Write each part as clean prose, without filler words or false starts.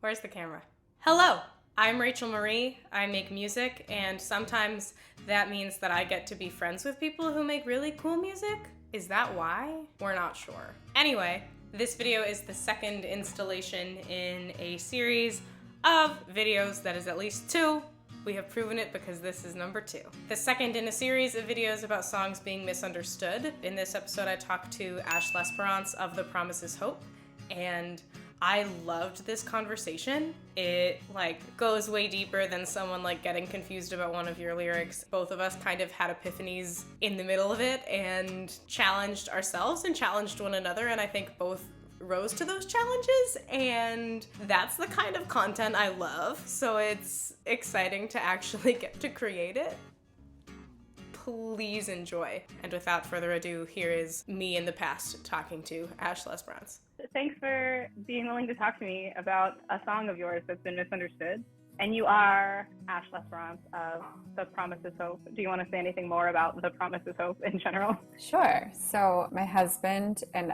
Where's the camera? Hello, I'm Rachel Marie. I make music, and sometimes that means that I get to be friends with people who make really cool music. Is that why? We're not sure. Anyway, this video is the second installation in a series of videos that is at least two. We have proven it because this is number 2. The second in a series of videos about songs being misunderstood. In this episode, I talked to Ash Lesperance of The Promise Is Hope, and I loved this conversation. It goes way deeper than someone getting confused about one of your lyrics. Both of us kind of had epiphanies in the middle of it and challenged ourselves and challenged one another, and I think both rose to those challenges, and that's the kind of content I love, so it's exciting to actually get to create it. Please enjoy. And without further ado, here is me in the past talking to Ash Lesperance. Thanks for being willing to talk to me about a song of yours that's been misunderstood. And you are Ash Lesperance of The Promise Is Hope. Do you want to say anything more about The Promise Is Hope in general? Sure. So my husband and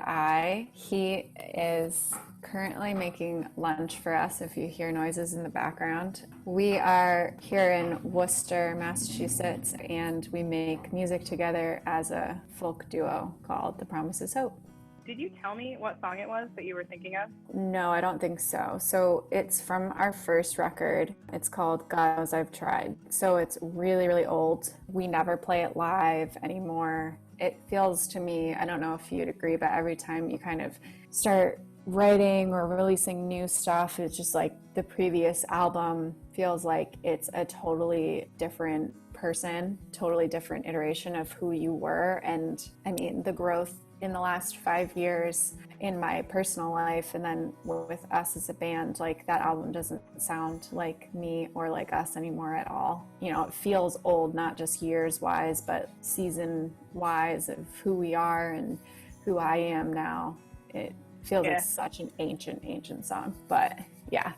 he is currently making lunch for us if you hear noises in the background. We are here in Worcester, Massachusetts, and we make music together as a folk duo called The Promise Is Hope. Did you tell me what song it was that you were thinking of? No, I don't think so. So it's from our first record. It's called God Knows I've Tried. So it's really, really old. We never play it live anymore. It feels to me, I don't know if you'd agree, but every time you kind of start writing or releasing new stuff, it's just like the previous album feels like it's a totally different person, totally different iteration of who you were. And I mean, the growth in the last 5 years in my personal life and then with us as a band, that album doesn't sound like me or like us anymore at all. You know, it feels old, not just years wise, but season wise of who we are and who I am now. It feels like such an ancient song, but yeah.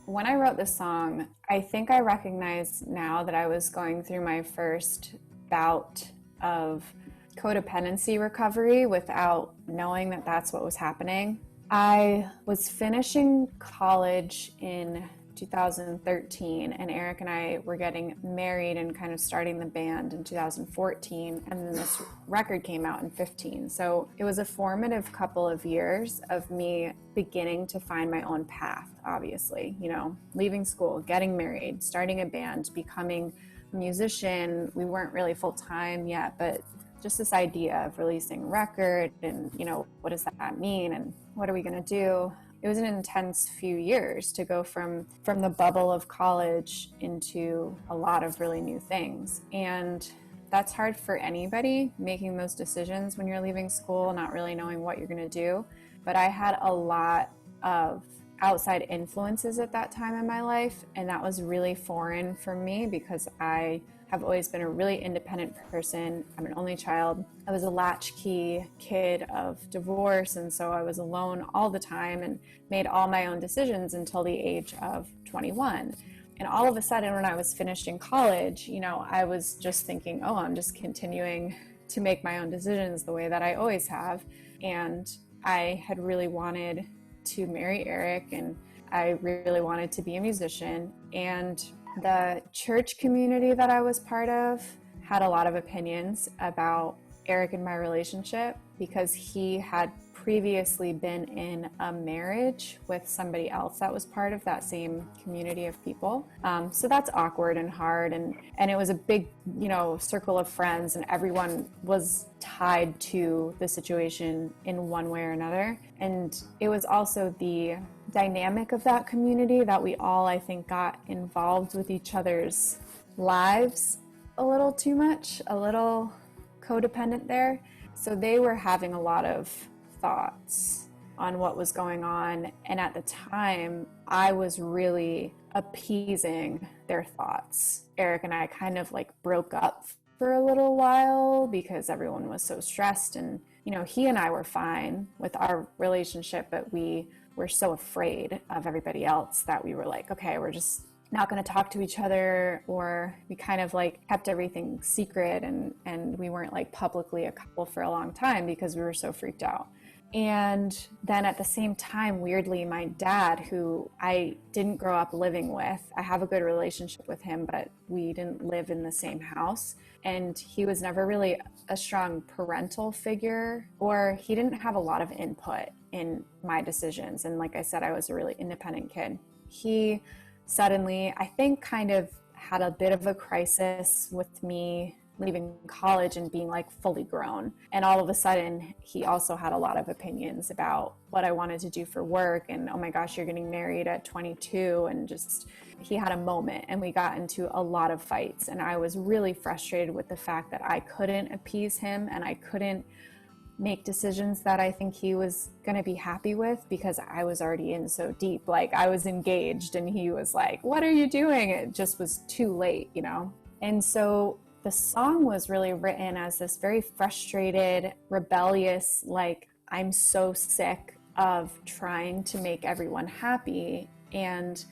When I wrote this song, I think I recognize now that I was going through my first bout of codependency recovery without knowing that that's what was happening. I was finishing college in 2013, and Eric and I were getting married and kind of starting the band in 2014, and then this record came out in 15. So it was a formative couple of years of me beginning to find my own path, obviously, leaving school, getting married, starting a band, becoming a musician. We weren't really full-time yet, but just this idea of releasing a record and, what does that mean and what are we going to do? It was an intense few years to go from the bubble of college into a lot of really new things. And that's hard for anybody, making those decisions when you're leaving school, not really knowing what you're going to do. But I had a lot of outside influences at that time in my life, and that was really foreign for me because I have always been a really independent person. I'm an only child. I was a latchkey kid of divorce, and so I was alone all the time and made all my own decisions until the age of 21. And all of a sudden, when I was finished in college, I was just thinking, I'm just continuing to make my own decisions the way that I always have. And I had really wanted to marry Eric, and I really wanted to be a musician. And the church community that I was part of had a lot of opinions about Eric and my relationship because he had previously been in a marriage with somebody else that was part of that same community of people. So that's awkward and hard. And it was a big, circle of friends, and everyone was tied to the situation in one way or another. And it was also the dynamic of that community that we all, I think, got involved with each other's lives a little too much, a little codependent there. So they were having a lot of thoughts on what was going on. And at the time, I was really appeasing their thoughts. Eric and I kind of broke up for a little while because everyone was so stressed. And, he and I were fine with our relationship, but we were so afraid of everybody else that we were okay, we're just not going to talk to each other, or we kind of kept everything secret, and we weren't publicly a couple for a long time because we were so freaked out. And then at the same time, weirdly, my dad, who I didn't grow up living with, I have a good relationship with him, but we didn't live in the same house. And he was never really a strong parental figure, or he didn't have a lot of input in my decisions. And like I said, I was a really independent kid. He suddenly, I think, kind of had a bit of a crisis with me leaving college and being like fully grown. And all of a sudden, he also had a lot of opinions about what I wanted to do for work. And oh my gosh, you're getting married at 22. And just, he had a moment and we got into a lot of fights. And I was really frustrated with the fact that I couldn't appease him and I couldn't make decisions that I think he was going to be happy with, because I was already in so deep. Like, I was engaged and he was like, what are you doing? It just was too late, you know? And so the song was really written as this very frustrated, rebellious, like, I'm so sick of trying to make everyone happy. And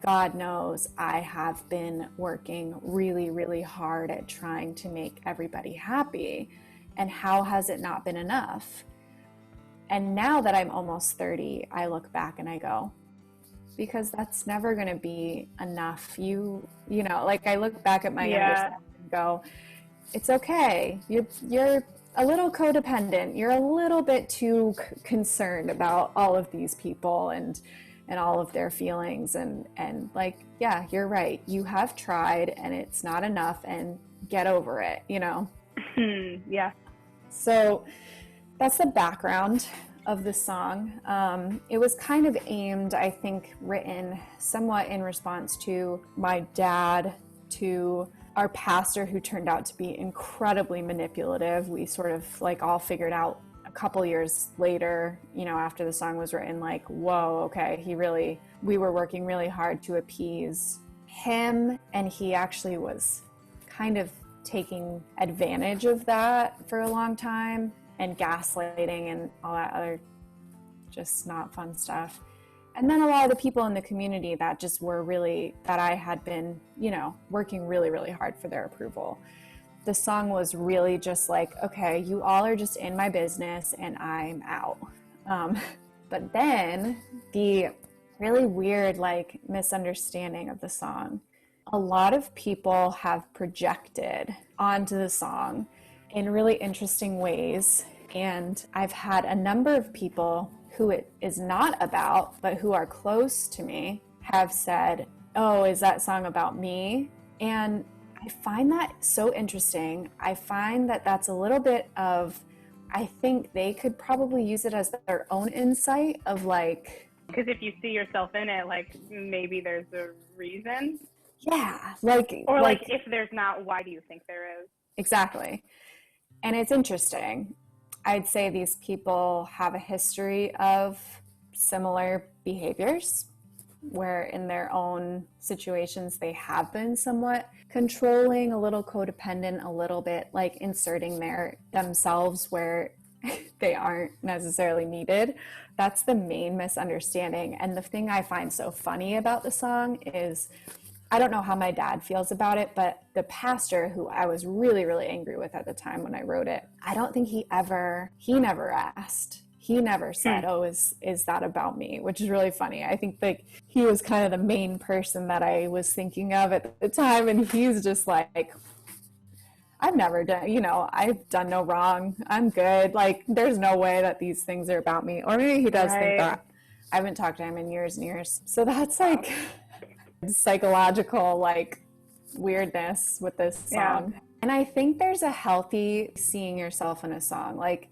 God knows I have been working really, really hard at trying to make everybody happy. And how has it not been enough? And now that I'm almost 30, I look back and I go, because that's never going to be enough. You know, like, I look back at my younger self and go, it's okay. You're a little codependent. You're a little bit too concerned about all of these people and all of their feelings. And like, yeah, you're right. You have tried and it's not enough, and get over it, you know? Yeah. So that's the background of the song. It was kind of aimed, I think, written somewhat in response to my dad, to our pastor, who turned out to be incredibly manipulative. We sort of like all figured out a couple years later, you know, after the song was written, like, whoa, okay, we were working really hard to appease him, and he actually was kind of taking advantage of that for a long time, and gaslighting and all that other just not fun stuff. And then a lot of the people in the community that just were really, that I had been, you know, working really, really hard for their approval. The song was really just like, okay, you all are just in my business and I'm out. But then the really weird, like, misunderstanding of the song, a lot of people have projected onto the song in really interesting ways. And I've had a number of people who it is not about, but who are close to me, have said, oh, is that song about me? And I find that so interesting. I find that that's a little bit of, I think they could probably use it as their own insight of, like, because if you see yourself in it, like, maybe there's a reason. Yeah, like, or like if there's not, why do you think there is? Exactly. And it's interesting. I'd say these people have a history of similar behaviors, where in their own situations they have been somewhat controlling, a little codependent, a little bit like inserting themselves where they aren't necessarily needed. That's the main misunderstanding. And the thing I find so funny about the song is, I don't know how my dad feels about it, but the pastor, who I was really, really angry with at the time when I wrote it, I don't think he never asked. He never said, oh, is that about me? Which is really funny. I think, like, he was kind of the main person that I was thinking of at the time. And he's just like, I've never done, you know, I've done no wrong. I'm good. Like, there's no way that these things are about me. Or maybe he does think that. I haven't talked to him in years and years. So that's like psychological, like, weirdness with this song. Yeah. And I think there's a healthy seeing yourself in a song. Like,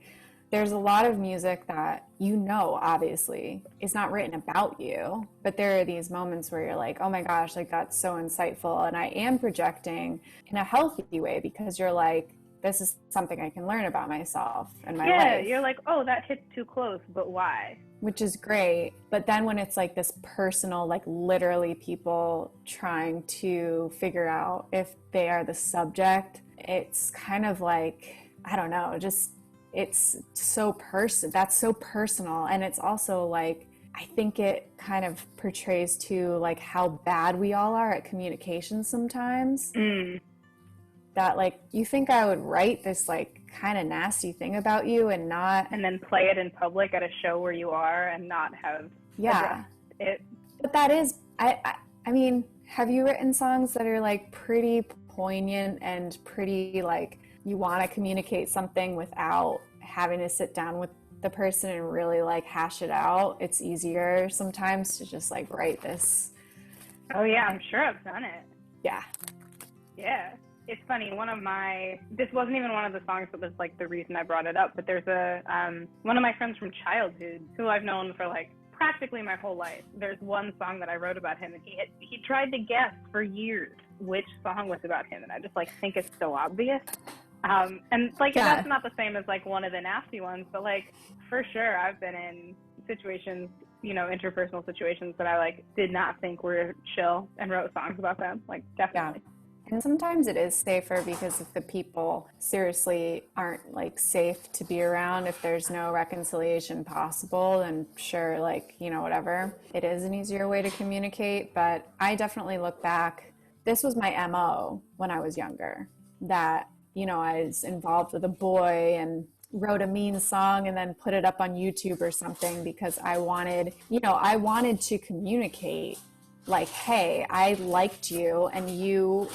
there's a lot of music that, you know, obviously is not written about you, but there are these moments where you're like, oh my gosh, like, that's so insightful. And I am projecting in a healthy way, because you're like, this is something I can learn about myself and my life. Yeah, you're like, oh, that hits too close, but why? Which is great. But then when it's like this personal, like, literally people trying to figure out if they are the subject, it's kind of like, I don't know, just, it's so that's so personal. And it's also like, I think it kind of portrays to, like, how bad we all are at communication sometimes. That, like, you think I would write this, like, kind of nasty thing about you and not, and then play it in public at a show where you are and not have yeah. it. But that is, I mean, have you written songs that are like pretty poignant and pretty like you want to communicate something without having to sit down with the person and really like hash it out? It's easier sometimes to just like write this. Oh yeah, I'm sure I've done it. Yeah. Yeah. It's funny, this wasn't even one of the songs that was like the reason I brought it up, but there's one of my friends from childhood who I've known for like practically my whole life. There's one song that I wrote about him, and he tried to guess for years which song was about him, and I just like think it's so obvious. And like that's not the same as like one of the nasty ones, but like for sure I've been in situations, you know, interpersonal situations that I like did not think were chill and wrote songs about them. Like definitely. Yeah. And sometimes it is safer because if the people seriously aren't like safe to be around, if there's no reconciliation possible, then sure, like, you know, whatever. It is an easier way to communicate. But I definitely look back. This was my MO when I was younger, that, you know, I was involved with a boy and wrote a mean song and then put it up on YouTube or something because I wanted to communicate like, hey, I liked you and you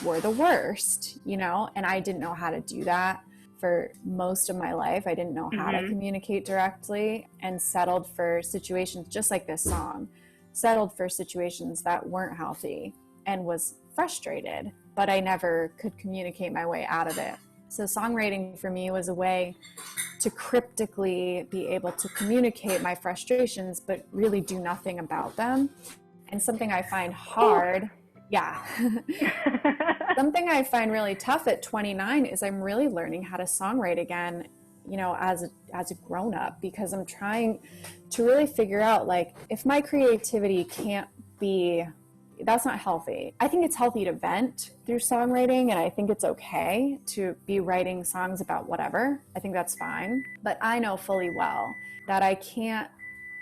were the worst, you know, and I didn't know how to do that for most of my life. I didn't know how to communicate directly, and settled for situations just like this song, settled for situations that weren't healthy and was frustrated, but I never could communicate my way out of it. So songwriting for me was a way to cryptically be able to communicate my frustrations, but really do nothing about them. And something I find hard, something I find really tough at 29 is I'm really learning how to songwrite again, you know, as a grown-up, because I'm trying to really figure out, like, if my creativity can't be, that's not healthy. I think it's healthy to vent through songwriting, and I think it's okay to be writing songs about whatever. I think that's fine. But I know fully well that I can't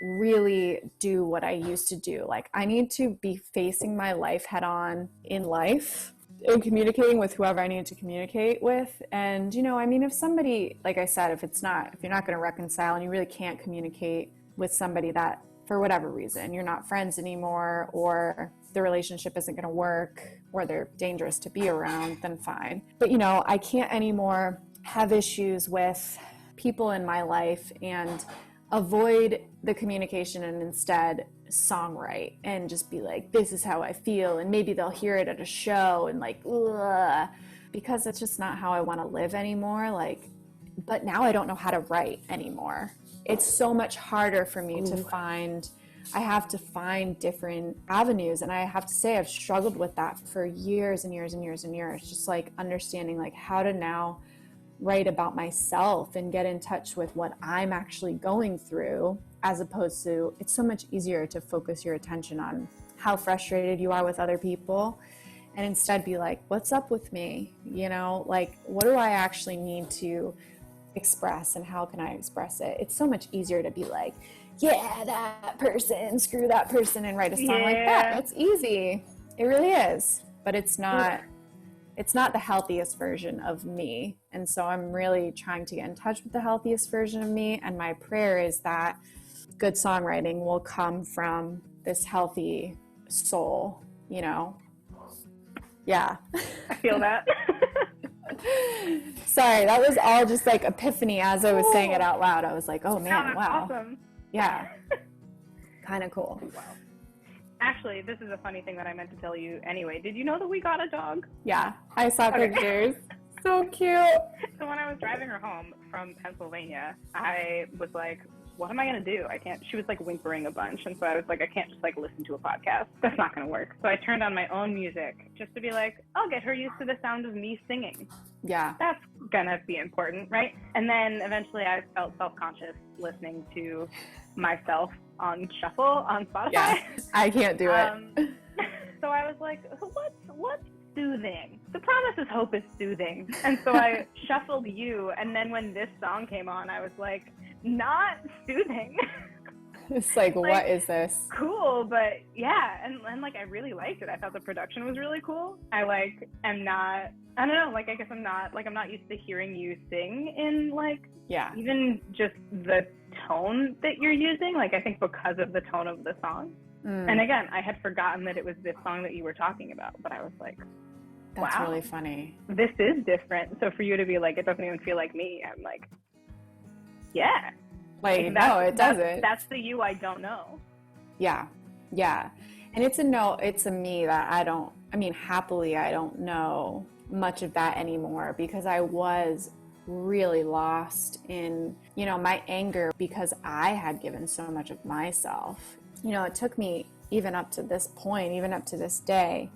really do what I used to do. Like, I need to be facing my life head on in life and communicating with whoever I need to communicate with. And, you know, I mean, if somebody, like I said, if you're not going to reconcile and you really can't communicate with somebody that for whatever reason, you're not friends anymore, or the relationship isn't going to work, or they're dangerous to be around, then fine. But, you know, I can't anymore have issues with people in my life and avoid the communication and instead songwrite and just be like, this is how I feel, and maybe they'll hear it at a show and like, ugh, because it's just not how I want to live anymore. Like, but now I don't know how to write anymore. It's so much harder for me to find, I have to find different avenues, and I have to say I've struggled with that for years and years and years and years, just like understanding like how to now write about myself and get in touch with what I'm actually going through, as opposed to, it's so much easier to focus your attention on how frustrated you are with other people and instead be like, what's up with me? You know, like, what do I actually need to express and how can I express it? It's so much easier to be like, yeah, that person, screw that person, and write a song like that. That's easy. It really is. But it's not the healthiest version of me. And so I'm really trying to get in touch with the healthiest version of me. And my prayer is that good songwriting will come from this healthy soul, you know? Yeah. I feel that. Sorry, that was all just like epiphany as I was saying it out loud. I was like, oh man, wow. Awesome. Yeah. Kind of cool. Wow. Actually, this is a funny thing that I meant to tell you anyway. Did you know that we got a dog? Yeah, I saw pictures. So cute. So when I was driving her home from Pennsylvania, I was like, what am I going to do? She was like whimpering a bunch. And so I was like, I can't just like listen to a podcast. That's not going to work. So I turned on my own music just to be like, I'll get her used to the sound of me singing. Yeah. That's going to be important, right? And then eventually I felt self-conscious listening to myself on shuffle on Spotify. Yeah, I can't do it. So I was like, what's soothing? The Promise is Hope is soothing. And so I shuffled you, and then when this song came on, I was like, not soothing. It's like, what is this? Cool, but yeah, and like I really liked it. I thought the production was really cool. I like am not, I don't know, like I guess I'm not used to hearing you sing in like even just the tone that you're using. Like I think because of the tone of the song. And again, I had forgotten that it was this song that you were talking about, but I was like, that's wow, really funny. This is different. So for you to be like, it doesn't even feel like me, I'm like, yeah. Like no, it doesn't. That's the you I don't know. Yeah. And it's a me that happily I don't know much of that anymore, because I was really lost in, my anger because I had given so much of myself. It took me even up to this point, even up to this day.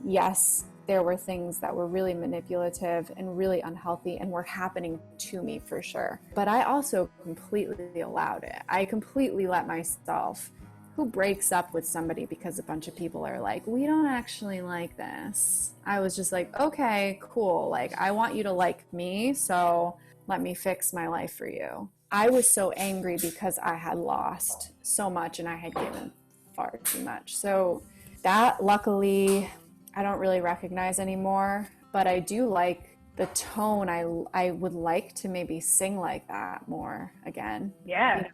Yes, there were things that were really manipulative and really unhealthy and were happening to me for sure. But I also completely allowed it. I completely let myself. Who breaks up with somebody because a bunch of people are like, we don't actually like this? I was just like, okay, cool. Like, I want you to like me, so let me fix my life for you. I was so angry because I had lost so much and I had given far too much. So that, luckily, I don't really recognize anymore, but I do like the tone. I would like to maybe sing like that more again. Yeah.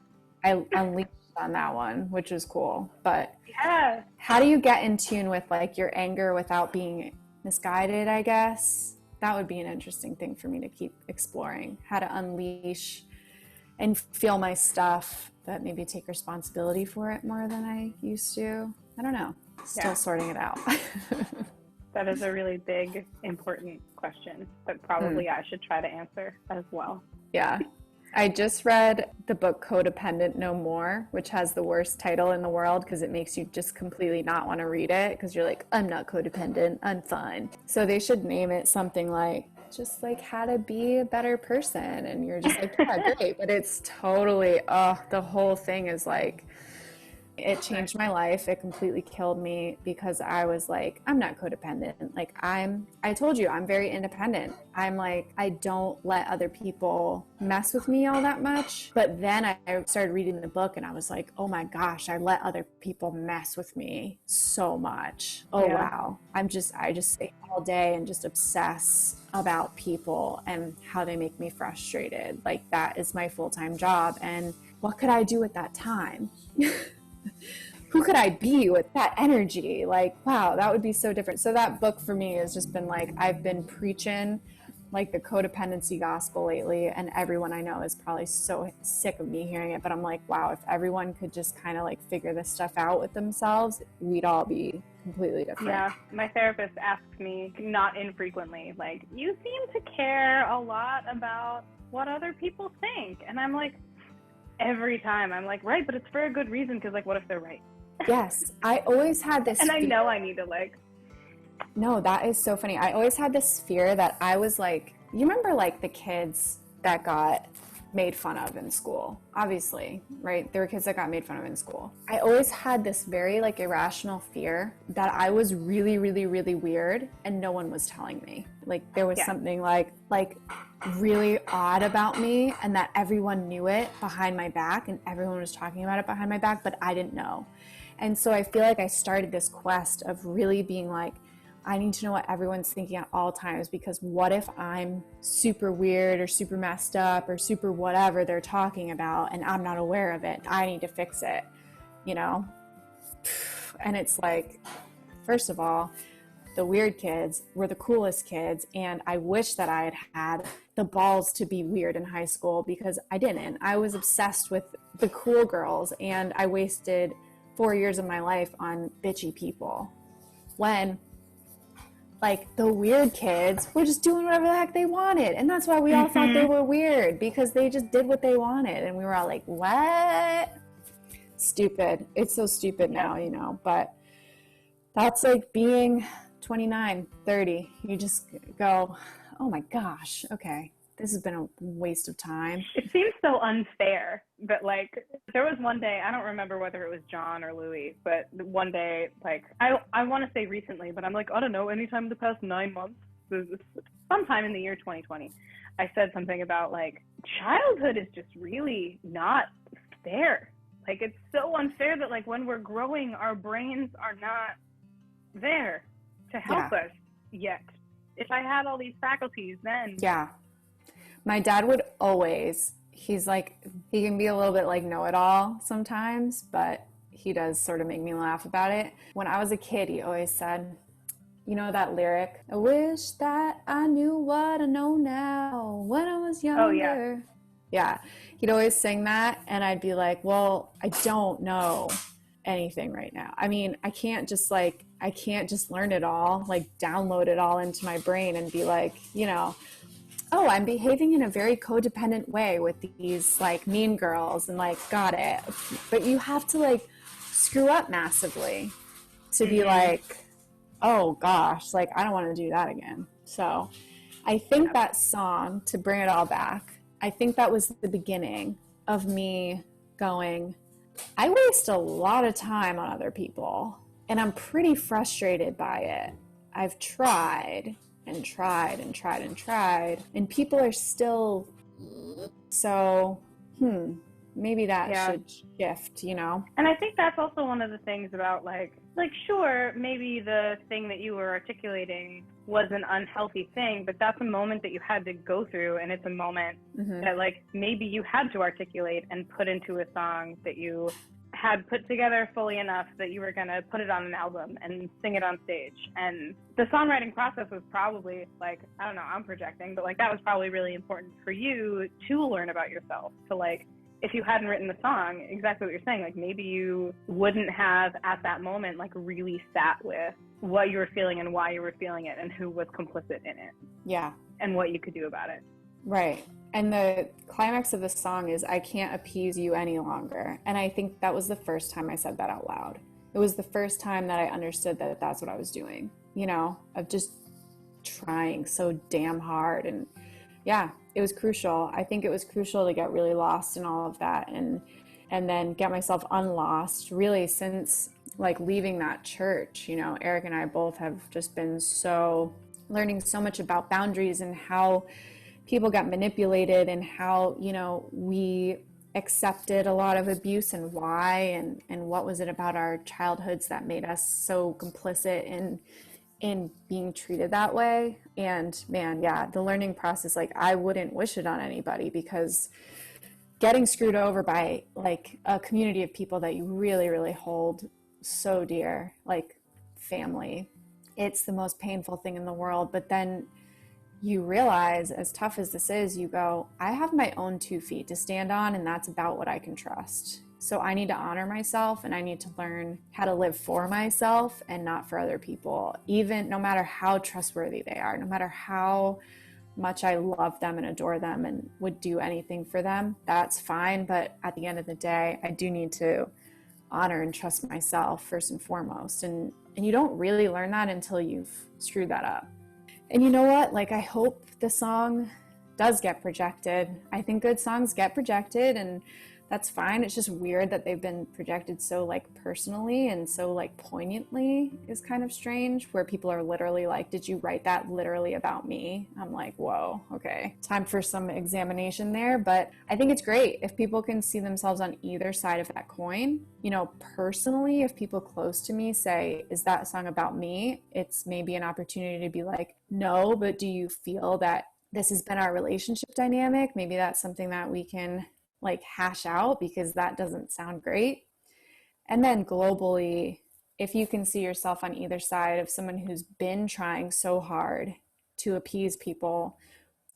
I unleashed on that one, which is cool. But yeah, how do you get in tune with like your anger without being misguided, I guess? That would be an interesting thing for me to keep exploring, how to unleash and feel my stuff, but maybe take responsibility for it more than I used to. I don't know. Still sorting it out. That is a really big, important question that probably I should try to answer as well. Yeah. I just read the book Codependent No More, which has the worst title in the world because it makes you just completely not want to read it because you're like, I'm not codependent, I'm fine. So they should name it something like, just like how to be a better person. And you're just like, yeah, great. But it's totally, the whole thing is like, it changed my life. It completely killed me because I was like, I'm not codependent. Like I told you, I'm very independent. I'm like, I don't let other people mess with me all that much. But then I started reading the book and I was like, oh my gosh, I let other people mess with me so much. Oh, wow. I just stay all day and just obsess about people and how they make me frustrated. Like that is my full-time job. And what could I do at that time? Who could I be with that energy? Like, wow, that would be so different. So that book for me has just been like, I've been preaching like the codependency gospel lately, and everyone I know is probably so sick of me hearing it, but I'm like, wow, if everyone could just kind of like figure this stuff out with themselves, we'd all be completely different. Yeah, my therapist asks me not infrequently, like, you seem to care a lot about what other people think. And I'm like, every time I'm like, right, but it's for a good reason, because like, what if they're right? Yes, I always had this and fear. I know I need to like, no, that is so funny. I always had this fear that I was like, you remember like the kids that got made fun of in school, obviously, right? There were kids that got made fun of in school. I always had this very like irrational fear that I was really, really, really weird and no one was telling me. Like there was something like really odd about me and that everyone knew it behind my back and everyone was talking about it behind my back, but I didn't know. And so I feel like I started this quest of really being like, I need to know what everyone's thinking at all times, because what if I'm super weird or super messed up or super whatever they're talking about and I'm not aware of it? I need to fix it, you know? And it's like, first of all, the weird kids were the coolest kids, and I wish that I had had the balls to be weird in high school, because I didn't. I was obsessed with the cool girls, and I wasted 4 years of my life on bitchy people, when like the weird kids were just doing whatever the heck they wanted. And that's why we all thought they were weird, because they just did what they wanted. And we were all like, what? Stupid. It's so stupid now, you know, but that's like being 29, 30. You just go, oh my gosh, okay, this has been a waste of time. It seems so unfair, but like there was one day, I don't remember whether it was John or Louis, but one day, like I want to say recently, but I'm like, I don't know, anytime in the past 9 months, sometime in the year 2020, I said something about like childhood is just really not fair. Like, it's so unfair that, like, when we're growing, our brains are not there to help us yet. If I had all these faculties, then. Yeah. My dad would always, he's like, he can be a little bit like know-it-all sometimes, but he does sort of make me laugh about it. When I was a kid, he always said, you know that lyric, I wish that I knew what I know now when I was younger. Oh, yeah. Yeah. He'd always sing that, and I'd be like, well, I don't know anything right now. I mean, I can't just learn it all, like download it all into my brain and be like, you know, oh, I'm behaving in a very codependent way with these like mean girls and like, got it. But you have to like screw up massively to be like, oh gosh, like I don't want to do that again. So I think that song, to bring it all back, I think that was the beginning of me going, I waste a lot of time on other people and I'm pretty frustrated by it. I've tried and tried and tried and tried, and people are still, so, maybe that should shift, you know? And I think that's also one of the things about like, sure, maybe the thing that you were articulating was an unhealthy thing, but that's a moment that you had to go through, and it's a moment that like maybe you had to articulate and put into a song that you had put together fully enough that you were going to put it on an album and sing it on stage. And the songwriting process was probably like, I don't know, I'm projecting, but like that was probably really important for you to learn about yourself, to like, if you hadn't written the song, exactly what you're saying, like maybe you wouldn't have at that moment like really sat with what you were feeling and why you were feeling it and who was complicit in it. Yeah. And what you could do about it. Right. And the climax of the song is, I can't appease you any longer. And I think that was the first time I said that out loud. It was the first time that I understood that that's what I was doing, you know, of just trying so damn hard. And yeah, it was crucial. I think it was crucial to get really lost in all of that and then get myself unlost really since like leaving that church. You know, Eric and I both have just been learning so much about boundaries and how people got manipulated and how, you know, we accepted a lot of abuse and why, and what was it about our childhoods that made us so complicit in being treated that way. And man, yeah, the learning process, like I wouldn't wish it on anybody, because getting screwed over by like a community of people that you really, really hold so dear, like family, it's the most painful thing in the world. But then you realize, as tough as this is, you go, I have my own 2 feet to stand on, and that's about what I can trust. So I need to honor myself, and I need to learn how to live for myself and not for other people, even no matter how trustworthy they are, no matter how much I love them and adore them and would do anything for them, that's fine. But at the end of the day, I do need to honor and trust myself first and foremost. And you don't really learn that until you've screwed that up. And you know what? Like, I hope the song does get projected. I think good songs get projected, and that's fine. It's just weird that they've been projected so like personally and so like poignantly is kind of strange, where people are literally like, did you write that literally about me? I'm like, whoa, okay. Time for some examination there. But I think it's great if people can see themselves on either side of that coin. You know, personally, if people close to me say, is that song about me? It's maybe an opportunity to be like, no, but do you feel that this has been our relationship dynamic? Maybe that's something that we can like hash out, because that doesn't sound great. And then globally, if you can see yourself on either side of someone who's been trying so hard to appease people,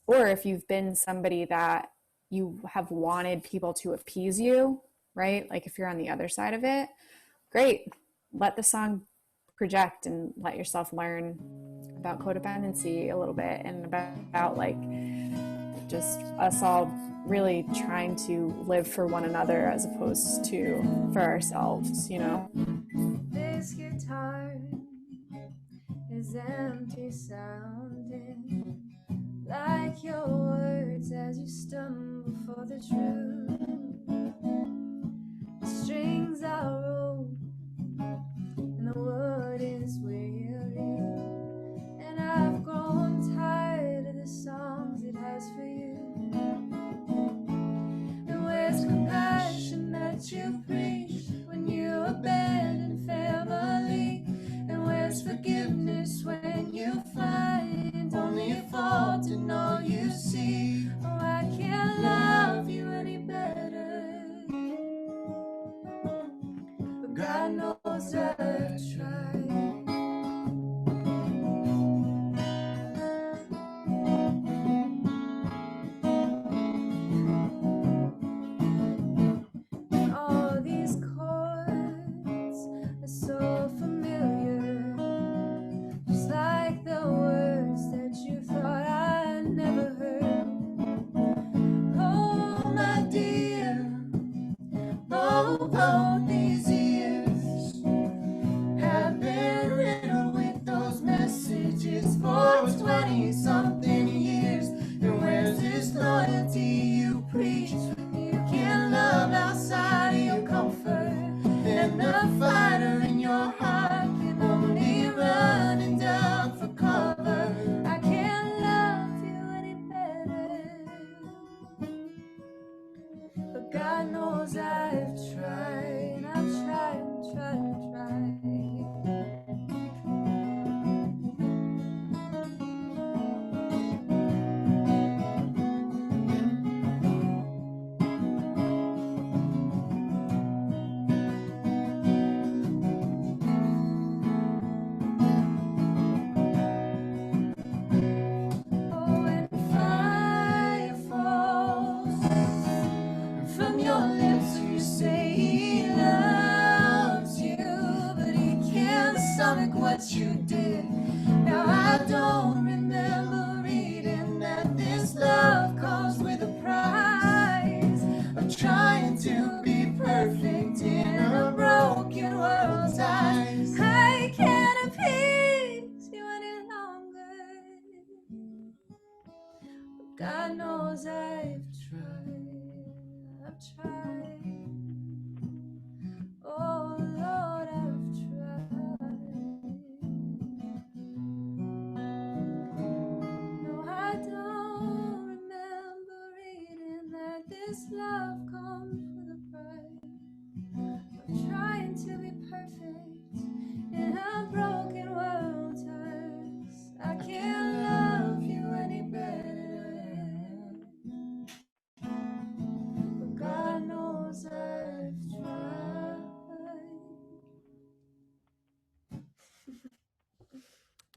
or if you've been somebody that you have wanted people to appease you, right? Like if you're on the other side of it, great. Let the song project and let yourself learn about codependency a little bit, and about like just us all really trying to live for one another as opposed to for ourselves, you know? This guitar is empty sounding, like your words as you stumble for the truth. The strings are old and the wood is weary, and I've grown tired of the songs it has for you. And where's compassion that you preach? Just when you find only a fault in all you see. Oh, I can't love you any better, but God knows I've tried. All these chords are so familiar, just like the words that you thought I never heard. Oh, my dear, oh, these years have been riddled with those messages for 20-something years. And where's this loyalty you preach? You can't love outside of your comfort, and the fighter in your heart can only run and down for cover. I can't love you any better, but God knows I've tried, I've tried, tried, tried. Oh, when fire falls from your lips, you say he loves you, but he can't stomach what you did. Now I don't remember reading that this love comes with a price of trying to be perfect in a broken world's eyes. I can't appease you any longer, but God knows I've tried, I've tried. Oh Lord, I've tried. No, I don't remember reading that this love comes with a price of trying to be perfect in a broken world ties. I can't love you any better, but God knows I've tried.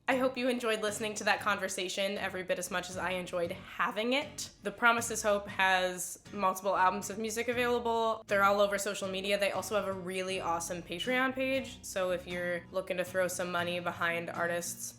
I hope you enjoyed listening to that conversation every bit as much as I enjoyed having it. The Promise is Hope has multiple albums of music available. They're all over social media. They also have a really awesome Patreon page, so if you're looking to throw some money behind artists,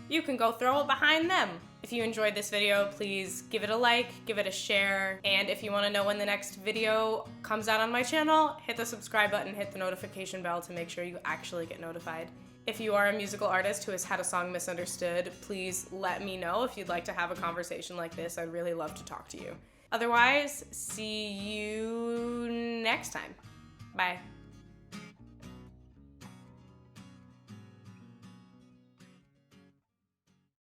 you can go throw it behind them. If you enjoyed this video, please give it a like, give it a share, and if you want to know when the next video comes out on my channel, hit the subscribe button, hit the notification bell to make sure you actually get notified. If you are a musical artist who has had a song misunderstood, please let me know if you'd like to have a conversation like this. I'd really love to talk to you. Otherwise, see you next time. Bye.